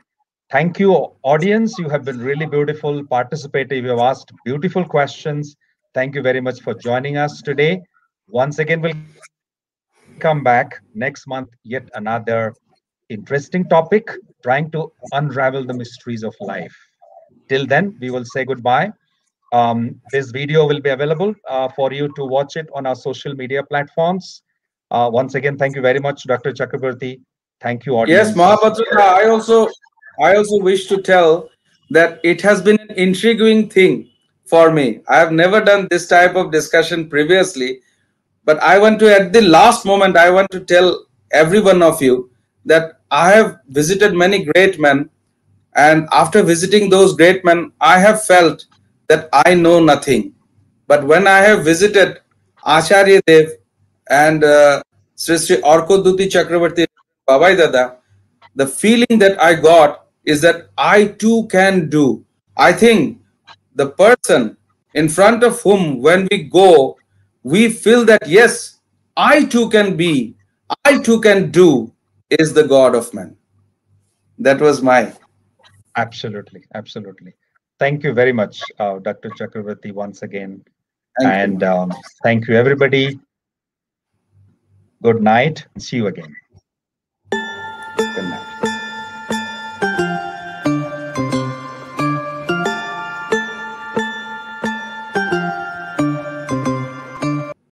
A: Thank you, audience. You have been really beautiful, participative. You have asked beautiful questions. Thank you very much for joining us today. Once again, we'll come back next month, yet another interesting topic, trying to unravel the mysteries of life. Till then, we will say goodbye. This video will be available for you to watch it on our social media platforms. Once again, thank you very much, Dr. Chakraborty. Thank you,
B: Yes,
A: audience.
B: Mahapatrika, I also wish to tell that it has been an intriguing thing for me. I have never done this type of discussion previously, but I want to, at the last moment, I want to tell every one of you that I have visited many great men, and after visiting those great men, I have felt that I know nothing. But when I have visited Acharya Dev and Sri Sri Orkoduti Chakravarti Babai Dada, the feeling that I got is that I too can do. I think the person in front of whom, when we go, we feel that yes, I too can be, I too can do, is the God of man. That was my.
A: Absolutely, absolutely. Thank you very much, Dr. Chakraborty, once again.
B: Thank you,
A: And
B: man.
A: thank you, everybody. Good night and see you again.
B: Good night.